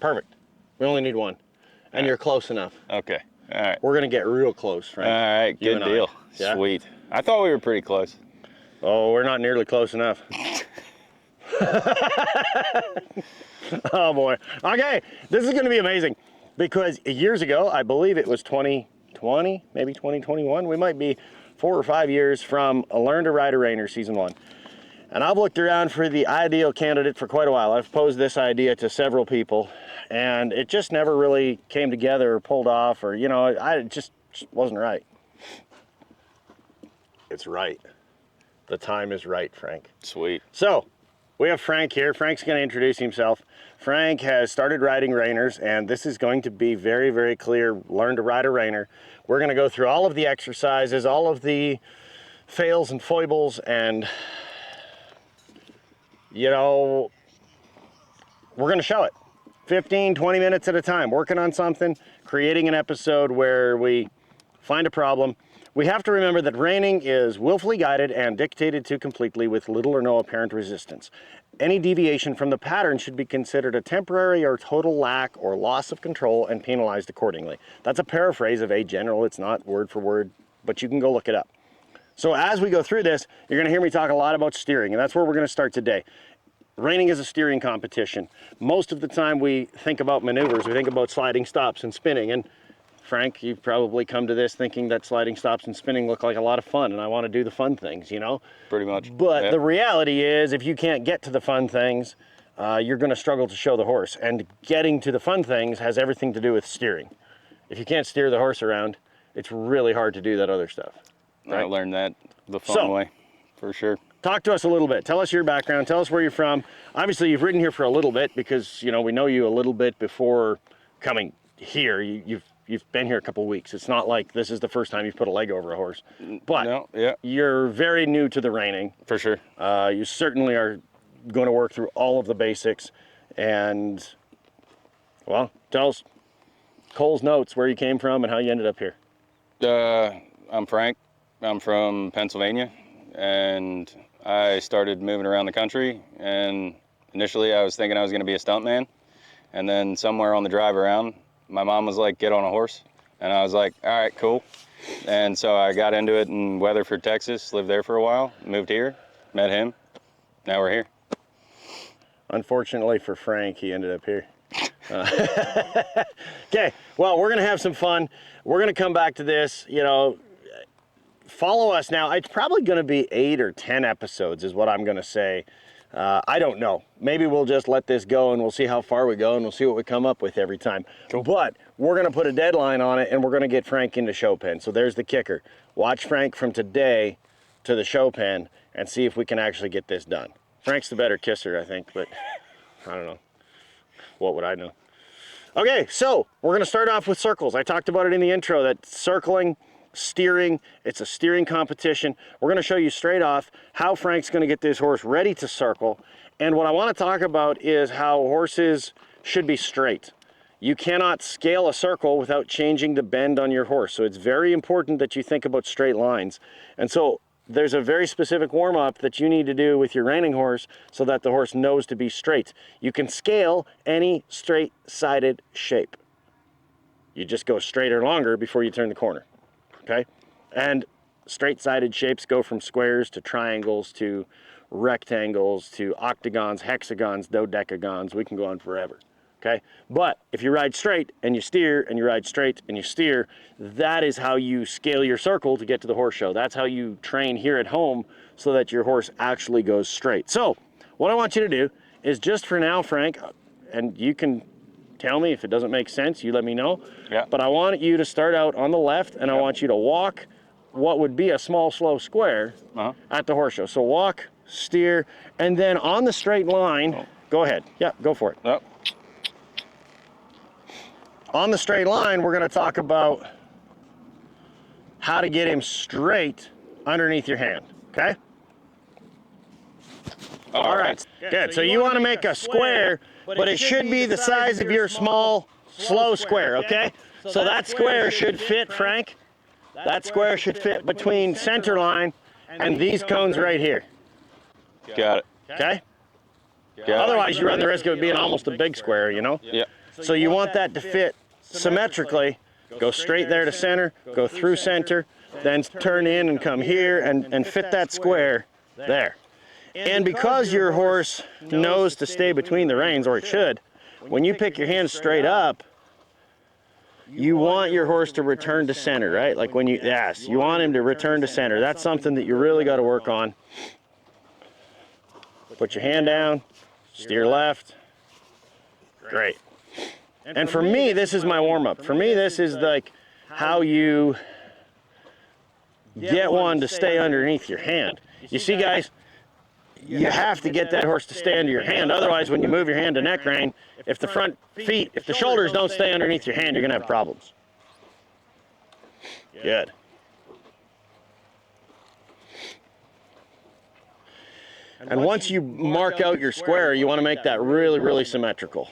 Perfect. We only need one. And you're close enough. Okay. All right. We're going to get real close, Frank. All right. Good deal. Yeah? Sweet. I thought we were pretty close. Oh, we're not nearly close enough. Oh, boy. Okay. This is going to be amazing because years ago, I believe it was 2020, maybe 2021. We might be 4 or 5 years from a Learn to Ride a Reiner Season 1. And I've looked around for the ideal candidate for quite a while. I've posed this idea to several people, and it just never really came together or pulled off, or, it just wasn't right. It's right. The time is right, Frank. Sweet. So, we have Frank here. Frank's going to introduce himself. Frank has started riding Reiners, and this is going to be very, very clear. Learn to ride a Reiner. We're going to go through all of the exercises, all of the fails and foibles, and we're going to show it. 15, 20 minutes at a time, working on something, creating an episode where we find a problem. We have to remember that reining is willfully guided and dictated to completely with little or no apparent resistance. Any deviation from the pattern should be considered a temporary or total lack or loss of control and penalized accordingly. That's a paraphrase of a general. It's not word for word, but you can go look it up. So as we go through this, you're going to hear me talk a lot about steering, and that's where we're going to start today. Reining is a steering competition. Most of the time we think about maneuvers, we think about sliding stops and spinning, and Frank, you've probably come to this thinking that sliding stops and spinning look like a lot of fun, and I want to do the fun things, Pretty much. But The reality is, if you can't get to the fun things, you're going to struggle to show the horse, and getting to the fun things has everything to do with steering. If you can't steer the horse around, it's really hard to do that other stuff. Right? I learned that the fun way, for sure. Talk to us a little bit. Tell us your background. Tell us where you're from. Obviously, you've ridden here for a little bit because, we know you a little bit before coming here. You've been here a couple of weeks. It's not like this is the first time you've put a leg over a horse. But you're very new to the reining. For sure. You certainly are going to work through all of the basics. And, well, tell us Cole's notes, where you came from and how you ended up here. I'm Frank. I'm from Pennsylvania, and I started moving around the country, and initially I was thinking I was going to be a stuntman, and then somewhere on the drive around, my mom was like, get on a horse, and I was like, all right, cool. And so I got into it in Weatherford, Texas, lived there for a while, moved here, met him, now we're here. Unfortunately for Frank, he ended up here. Okay, well, we're going to have some fun. We're going to come back to this, follow us now. It's probably going to be 8 or 10 episodes is what I'm going to say. I don't know. Maybe we'll just let this go and we'll see how far we go and we'll see what we come up with every time. Cool. But we're going to put a deadline on it and we're going to get Frank into show pen. So there's the kicker. Watch Frank from today to the show pen and see if we can actually get this done. Frank's the better kisser, I think, but I don't know. What would I know? Okay, so we're going to start off with circles. I talked about it in the intro that circling, steering, it's a steering competition. We're going to show you straight off how Frank's going to get this horse ready to circle. And what I want to talk about is how horses should be straight. You cannot scale a circle without changing the bend on your horse. So it's very important that you think about straight lines. And so there's a very specific warm-up that you need to do with your reining horse so that the horse knows to be straight. You can scale any straight-sided shape. You just go straight or longer before you turn the corner. Okay, and straight-sided shapes go from squares to triangles to rectangles to octagons, hexagons, dodecagons. We can go on forever. Okay, but if you ride straight and you steer and you ride straight and you steer, that is how you scale your circle to get to the horse show. That's how you train here at home so that your horse actually goes straight. So what I want you to do is just for now, Frank, and you can tell me if it doesn't make sense, you let me know. Yeah. But I want you to start out on the left, and I want you to walk what would be a small, slow square at the horse show. So walk, steer, and then on the straight line, go ahead. Yeah, go for it. Yep. On the straight line, we're going to talk about how to get him straight underneath your hand, okay? All right. Good. So you want to make a square, but it should be the size of your small, slow square, okay? So that square should fit, Frank. That square should fit between center line and these cones right here. Got it. Okay? Got Otherwise, you run the risk of it being almost a big square, Yeah. So you want that to fit symmetrically. Go straight there to center, go through center, then turn in and come here and fit that square there. And because your horse knows to stay between the reins, or it should, when you pick your hands straight up, you want your horse to return to center, right? Like when you, yes, you want him to return to center. That's something that you really got to work on. Put your hand down, steer left. Great. And for me, this is my warm-up. For me, this is like how you get one to stay underneath your hand. You see, guys, you have to get that horse to stay under your hand. Otherwise, when you move your hand to neck rein, if the front feet, if the shoulders don't stay underneath your hand, you're going to have problems. Good. And once you mark out your square, you want to make that really, really symmetrical.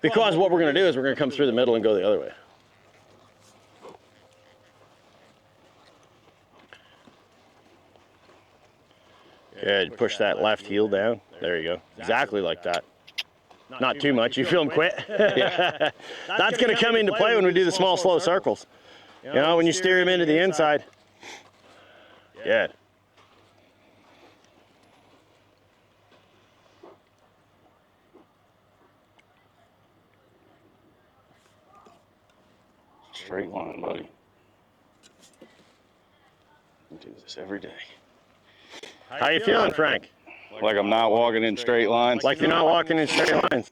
Because what we're going to do is we're going to come through the middle and go the other way. Good. Push that left heel down. There you go. Exactly like that. Not too much. You feel him quit? Yeah. That's going to come into play when we do the small, slow circles. You know, when you steer him into the inside. Good. Straight line, buddy. We do this every day. How you feeling, Frank? Like I'm not walking in straight lines. Like you're not walking in straight lines.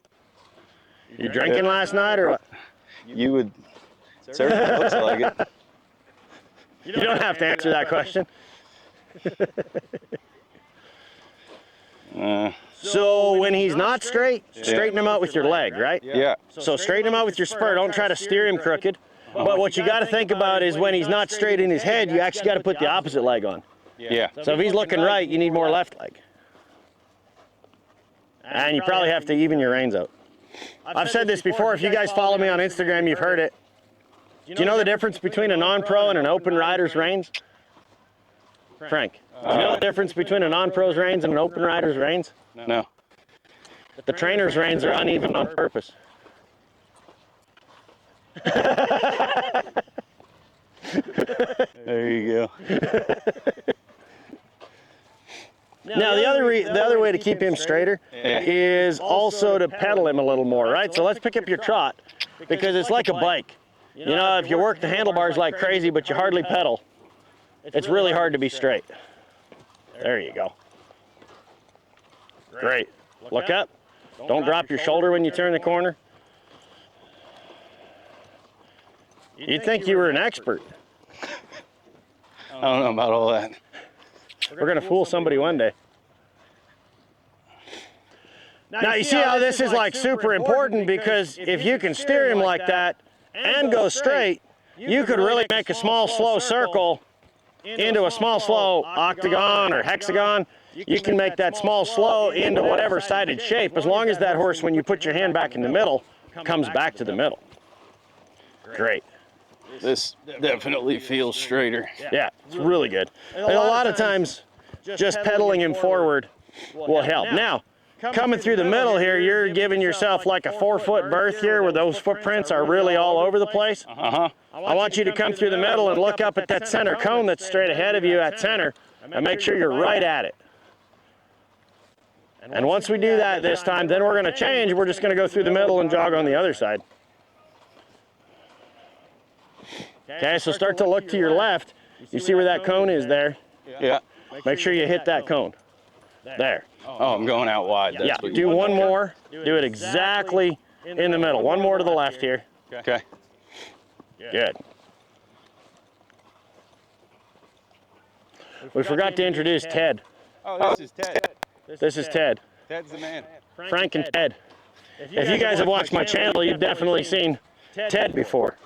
You drinking last night or what? You would certainly looks like it. You don't have to answer that question. So when he's not straight, straighten him out with your leg, right? Yeah. So straighten him out with your spur. Don't try to steer him crooked. But what you got to think about is when he's not straight in his head, you actually got to put the opposite leg on. Yeah. So if he's looking right, you need more left leg. And you probably have to even your reins out. I've said this before. If you guys follow me on Instagram, you've heard it. Do you know the difference between a non-pro and an open rider's reins? Frank, do you know the difference between a non-pro's reins and an open rider's reins? No. The trainer's reins are uneven on purpose. There you go. Now the other way to keep him straighter is also to pedal him a little more, right? So let's pick up your trot, because it's like a bike. You know, if you work the handlebars like crazy but you hardly pedal, it's really hard to be straight. There you go. Great. Look up. Don't drop your shoulder when you turn the corner. You'd think you were an expert. I don't know about all that. We're going to fool somebody one day. Now you see how this is like super important, because if you can steer him like that and go straight, you could really make a small slow circle into a small slow octagon or hexagon. You can make that small slow into whatever sided shape, as long as that horse, when you put your hand back in the middle, comes back to the middle. Great. This definitely feels straighter. Yeah, it's really good. And a lot of times, just pedaling him forward will help. Now, coming through the middle here, you're giving yourself like a 4-foot berth here where those footprints are really all over the place. Uh-huh. I want you to come through the middle and look up at that center cone that's straight ahead of you at center, and make sure you're right at it. And once we do that this time, then we're going to change. We're just going to go through the middle and jog on the other side. Okay, so start to look to your left. You see where that cone is there? Yeah. Make sure you hit that cone. There. Oh, I'm going out wide. That's Yeah, what do one more. Do it exactly in the middle. One more to the left here. Okay. Good. We forgot to introduce Ted. Oh, this is Ted. This is Ted. Ted's the man. Frank and Ted. If you guys have watched my channel, you've definitely seen Ted before.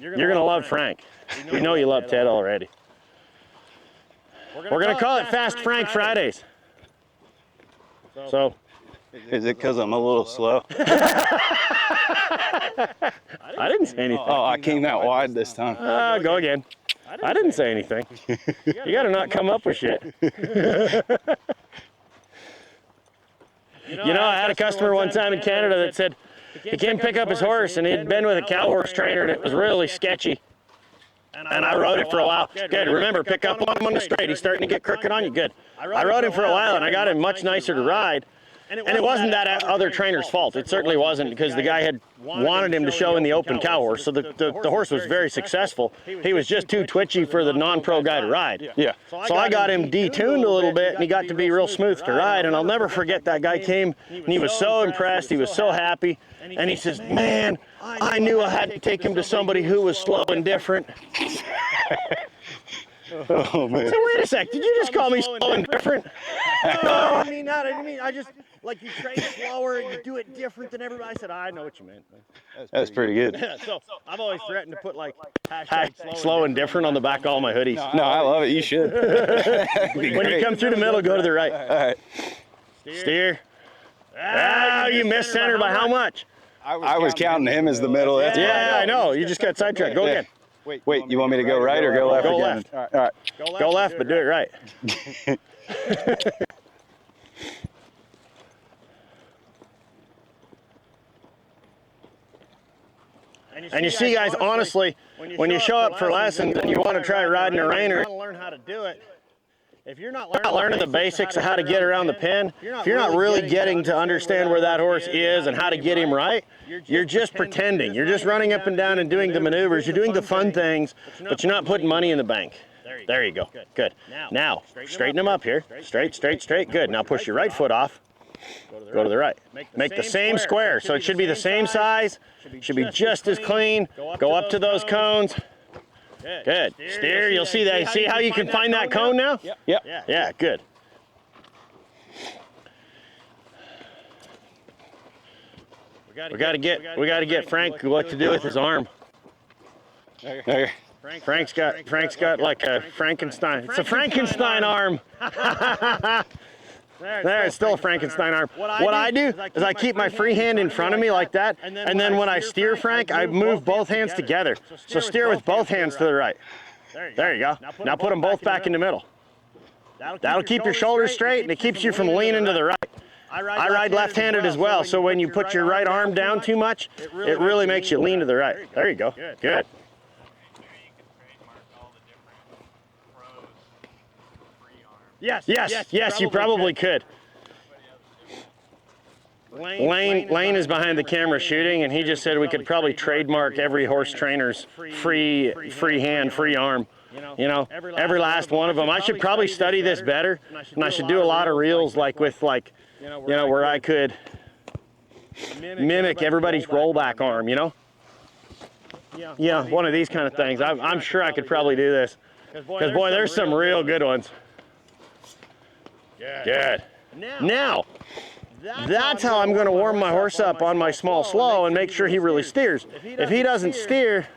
You're going to love Frank. We know you love Ted already. We're going to call it Fast Frank Fridays. So, Is it because I'm a little slow? I didn't say anything. Oh, I came out wide this time. Go again. I didn't say anything. You got to not come up with shit. You know, I had a customer one time in Canada that said, He came pick up his horse, and he'd been with a cow horse trainer, and it was really sketchy. And I rode it for a while. Good. Remember, pick up on him on the straight. He's starting to get crooked on you. Good. I rode him for a while, and I got him much nicer to ride. And it wasn't that other trainer's fault. It certainly wasn't, because the guy had wanted him to show in the open cow horse. So the horse was very successful. He was just too twitchy for the non-pro guy to ride. Yeah. So I got him detuned a little bit, and he got to be real smooth to ride. And I'll never forget, that guy came, and he was so impressed. He was so happy. And he says, man, I knew I had to take him to somebody who was slow and different. Oh, man. So wait a sec, did you just call me slow and different? No, I didn't mean that. I didn't mean, I just, like, you train slower and you do it different than everybody. I said, I know what you meant. That's pretty good. So I've always threatened to put, like, Slow and different on the back of all my hoodies. No, I love it. You should. When you come through the middle, go to the right. All right. Steer. Ah, you missed center by how much? I was counting him as the middle. That's Yeah, I know. You just got sidetracked. Go again. Wait, you want me to go right or go left Go again? left. All right. Go left, but do it right. And you see, guys, honestly, when you show up for lessons and you want to try riding a Reiner, to learn how to do it. If you're not learning the basics of how to get around the pen, if you're not really getting to understand where that horse is and how to get him right, you're just pretending. You're just running up and down and doing the maneuvers. You're doing the fun things, but you're not putting money in the bank. There you go. Good. Now, straighten him up here. Straight, straight, straight. Good. Now push your right foot off. Go to the right. Make the same square. So it should be the same size. Should be just as clean. Go up to those cones. Good. Steer. You'll see that. See how you can find that cone now? Yep. Yeah, good. We got to get Frank what to do with his arm. There. Frank's got like a Frankenstein. It's a Frankenstein arm. There, it's still a Frankenstein arm. What I do is I keep my free hand in front of me like that, and then when I steer Frank, I move both hands together. So steer with both hands to the right. There you go. Now put them both back in the middle. That'll keep your shoulders straight, and it keeps you from leaning to the right. I ride left-handed as well, so when you put your right arm down too much, it really makes you lean to the right. There you go. Good. Yes, you probably could. Lane is behind the camera shooting, and he just said we could probably trademark every horse trainer's free hand, free arm. You know, every last one of them. I should probably study this better, and I should do a lot of reels where I could mimic everybody's rollback arm, Yeah, one of these kind of things. I'm sure I could probably do this. Because, boy, there's some real good ones. Good. Now, that's how I'm going to warm my horse up on my small slow and make sure he really steers. If he doesn't steer,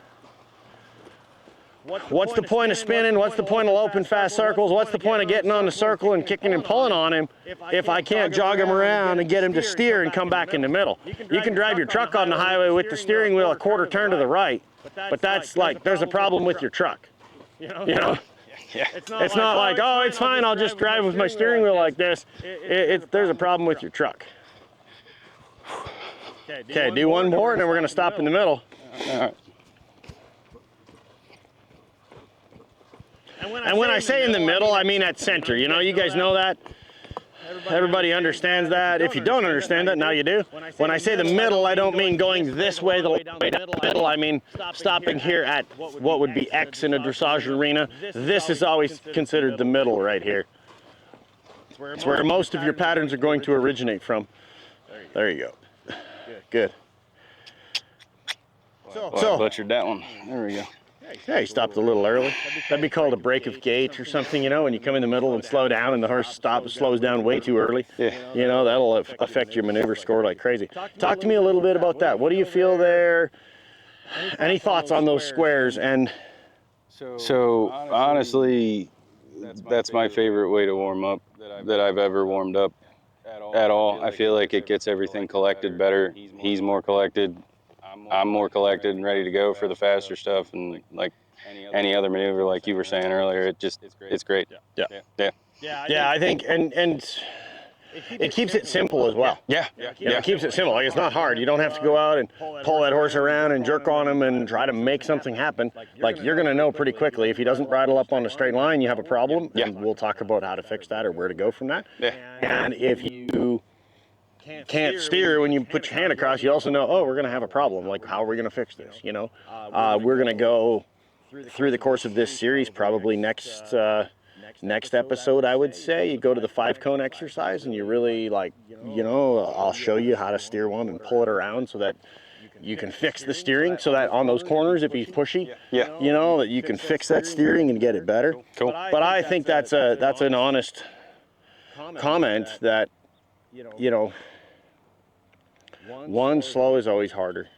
what's the point of spinning? What's the point of loping fast circles? What's the point of getting on the circle and kicking and pulling on him if I can't jog him around and get him to steer and come back in the middle? You can drive your truck on the highway with the steering wheel a quarter turn to the right, but that's like, there's a problem with your truck. You know? Yeah. It's not like, oh, it's fine, I'll just drive with my steering wheel like this. There's a problem with your truck. Okay, do one more, and then we're going to stop in the middle. All right. And when I say in the middle, I mean at center. You guys know that. Everybody understands that. If you don't understand that, now you do. When I say the middle, I don't mean going this way the way down the middle. I mean stopping here at what would be X in a dressage arena. This is always considered the middle right here. It's where most of your patterns are going to originate from. There you go. Good. So butchered that one. There we go. Yeah, you stopped a little early. That'd be called a break of gait or something, when you come in the middle and slow down and the horse slows down way too early. Yeah. That'll affect your maneuver score like crazy. Talk to me a little bit about that. What do you feel there? Any thoughts on those squares? And So honestly, that's my favorite way to warm up that I've ever warmed up at all. I feel like it gets everything collected better. He's more collected. I'm more collected and ready to go for the faster stuff, and like any other maneuver, like you were saying earlier, it's great. Yeah, I think, and it keeps it simple as well. Yeah. You know, it keeps it simple. Like, it's not hard. You don't have to go out and pull that horse around and jerk on him and try to make something happen. Like, you're going to know pretty quickly if he doesn't bridle up on a straight line, you have a problem. Yeah. And we'll talk about how to fix that or where to go from that. Yeah. And if you can't steer when you put your hand across, you also know, oh, we're going to have a problem. Like, how are we going to fix this? You know, we're going to go through the course of this series, probably next episode, I would say, you go to the 5-cone exercise and you really, like, you know, I'll show you how to steer one and pull it around so that you can fix the steering, so that on those corners, if he's pushy, you know, that you can fix that steering and get it better. Cool. But I think that's an honest comment that, you know, one, slow is always harder.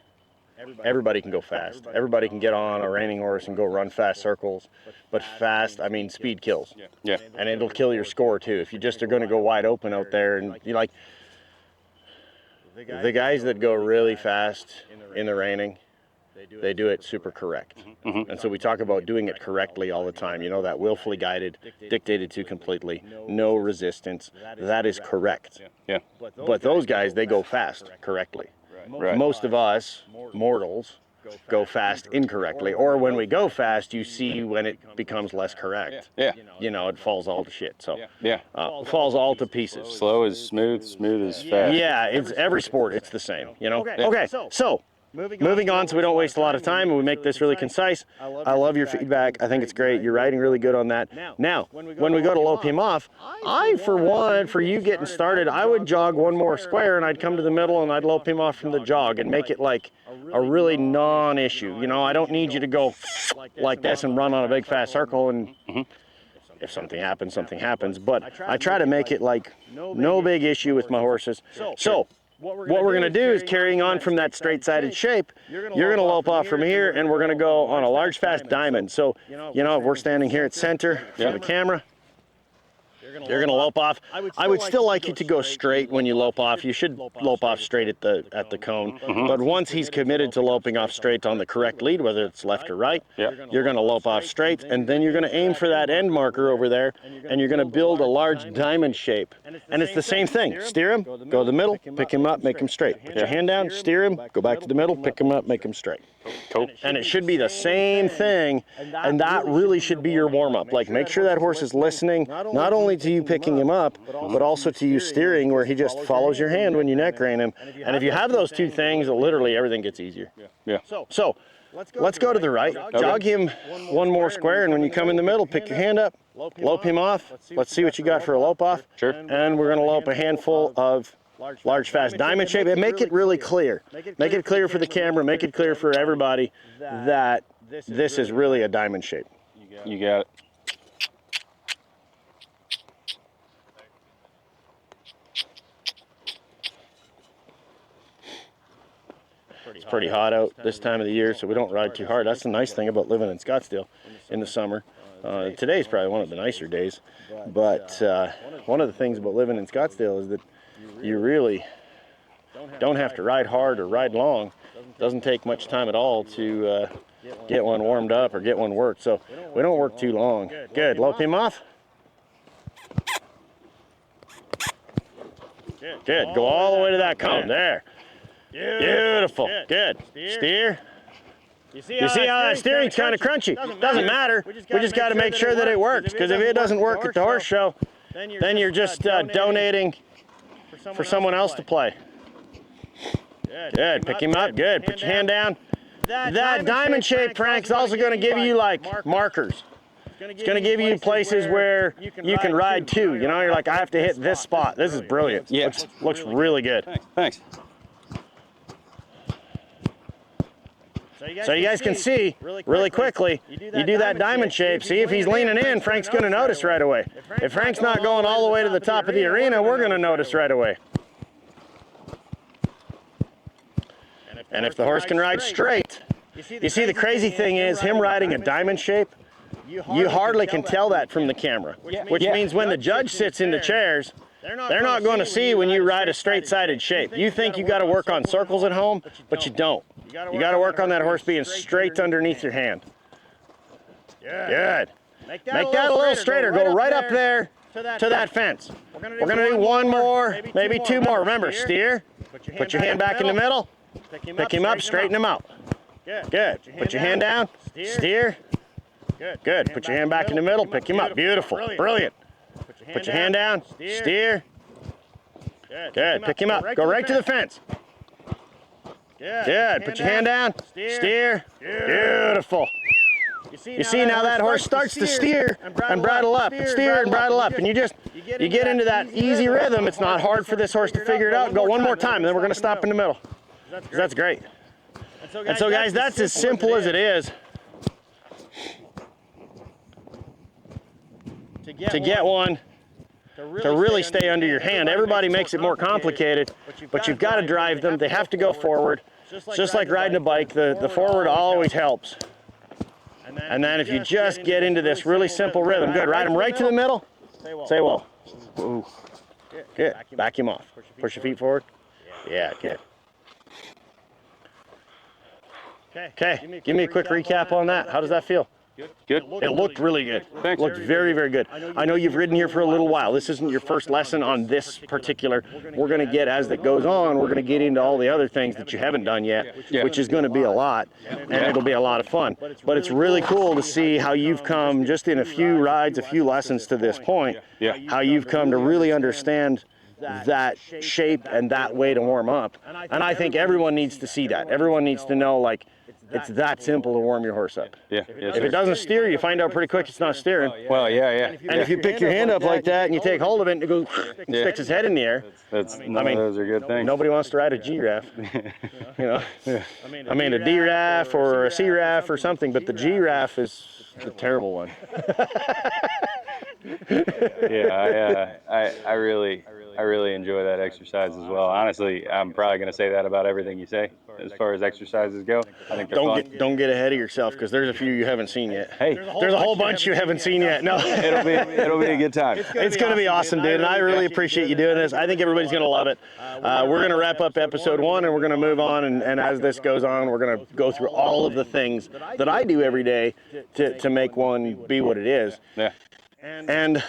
Everybody can go fast. Everybody can get on a reining horse and go run fast circles. But fast, I mean, speed kills. Yeah. And it'll kill your score too. If you just are going to go wide open out there, and you like the guys that go really fast in the reining, they do it super correct. And so we talk about doing it correctly all the time. You know, that willfully guided, dictated to completely, no resistance. That is correct. Yeah. But those guys, they go fast correctly. Right. Most of us mortals go fast incorrectly, or when we go fast, you see when it becomes less correct. Yeah. You know, it falls all to shit. So Yeah. falls all to pieces. Slow is smooth, smooth is fast. Yeah, it's every sport. It's the same. You know. Okay. So moving on, so we don't waste a lot of time and we make this really concise. I love your feedback. I think it's great. You're writing really good on that. Now, when we go to lope him off, for you getting started, I would jog one more square and I'd come to the middle and I'd lope him off from the jog and make it like a really non-issue. You know, I don't need you to go like this and run on a big fast circle and if something happens, something happens. But I try to make it like no big issue with my horses. So what we're going to do is, carrying on from that straight-sided shape, you're going to lope off from here, and we're going to go on a large, fast diamond. So, you know, if we're standing here at center for the camera, you're going to lope off. I would still like you to go straight when you lope off. You should lope off straight at the cone. But once he's committed to loping off straight on the correct lead, whether it's left or right, you're going to lope off straight, and then you're going to aim for that end marker over there, and you're going to build a large diamond shape. And it's the same thing. Steer him, go to the middle, pick him up, make him straight. Put your hand down, steer him, go back to the middle, pick him up, make him straight. Cool. And it should be the same thing, and that really should be your warm-up. Like, make sure that horse is listening, not only to you picking him up, but also to you steering, where he just follows your hand when you neck rein him. And if you have those two things, literally everything gets easier. Yeah. So let's go to the right, jog him one more square, and when you come in the middle, pick your hand up, lope him off. Let's see what you got for a lope off. Sure. And we're going to lope a handful of large, fast diamond shape, and make it really clear. Make it clear for the camera, make it clear for everybody that this is really a diamond shape. You got it. It's pretty hot out this time of the year, so we don't ride too hard. That's the nice thing about living in Scottsdale in the summer. Today's probably one of the nicer days, but one of the things about living in Scottsdale is that you really don't have to ride hard or ride long. It doesn't take much time at all to get one warmed up or get one worked, so we don't work too long. Good. Lope him off. Good. Go all the way to that cone. There. Beautiful. Good. Steer. You see how that steering's kind of crunchy? Doesn't matter. We just got to make sure that it works, because if it doesn't work at the horse show, then you're just donating for someone else to play. Good. Pick him up. Good. Put your hand down. That diamond shape, Frank's also going to give you like markers. It's going to give you places where you can ride too. You know, you're like, I have to hit this spot. This is brilliant. Yeah. Looks really good. Thanks. So you guys can see really quickly, you do that diamond shape. See if he's leaning in, Frank's going to notice right away. If Frank's not going all the way to the top of the arena, we're going to notice right away. And if the horse can ride straight, you see the crazy thing is him riding a diamond shape, you hardly can tell that from the camera, which means when the judge sits in the chairs, they're not going to see when you ride a straight-sided shape. You think you got to work on circles at home, but you don't. You got to work on that horse being straight underneath your hand. Good. Make that a little straighter. Go right up there to that fence. We're gonna do one more, maybe two more. Remember, steer. Put your hand back in the middle. Pick him up, straighten him out. Good. Put your hand down. Steer. Good. Put your hand back in the middle. Pick him up. Beautiful. Brilliant. Put your hand down. Steer. Good. Pick him up. Go right to the fence. Good. Put your hand down. Steer. Beautiful. You see now that horse starts to steer and brattle up. Steer and brattle up. And you get into that easy rhythm. It's not hard for this horse to figure it out. Go one more time, and then we're going to stop in the middle. That's great. And so guys, that's as simple as it is to get one to really stay under your hand. Everybody makes it more complicated, but you've got to drive them. They have to go forward. Just like riding a bike, the forward always helps. And then if you just get into this really simple rhythm, good, ride them right to the middle. Say well. Ooh. Good. Back him off. Push your feet forward. Yeah, good. Okay, give me a quick recap on that. How does that feel? Good. It looked really good. Thanks. It looked very, very good. I know you've ridden here for a little while. This isn't your first lesson on this particular. We're going to get, as it goes on, we're going to get into all the other things that you haven't done yet, which is going to be a lot, and it'll be a lot of fun. But it's really cool to see how you've come, just in a few rides, a few lessons to this point, how you've come to really understand that shape and that way to warm up. And I think everyone needs to see that. Everyone needs to know, like, it's that simple to warm your horse up. Yes, if it doesn't steer, you find out pretty quick it's not steering. Well, yeah. And if you pick your hand up like that and you take hold of it and it goes, and sticks his head in the air. Those are good things. Nobody wants to ride a Giraffe. I mean a D-Raff or a C-Raff or something, but the Giraffe is the terrible one. I really enjoy that exercise as well. Honestly, I'm probably going to say that about everything you say as far as exercises go. I think they're fun. Don't get ahead of yourself, because there's a few you haven't seen yet. Hey, there's a whole bunch you haven't seen yet. No, it'll be a good time. It's going to be awesome, dude, and I really appreciate you doing this. I think everybody's going to love it. We're going to wrap up episode 1, and we're going to move on, and as this goes on, we're going to go through all of the things that I do every day to make one be what it is. Yeah. And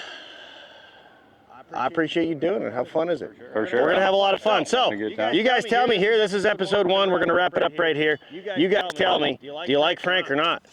I appreciate you doing it. How fun is it? For sure. We're going to have a lot of fun. So, you guys tell me here. This is episode 1. We're going to wrap it up right here. You guys tell me, do you like Frank or not?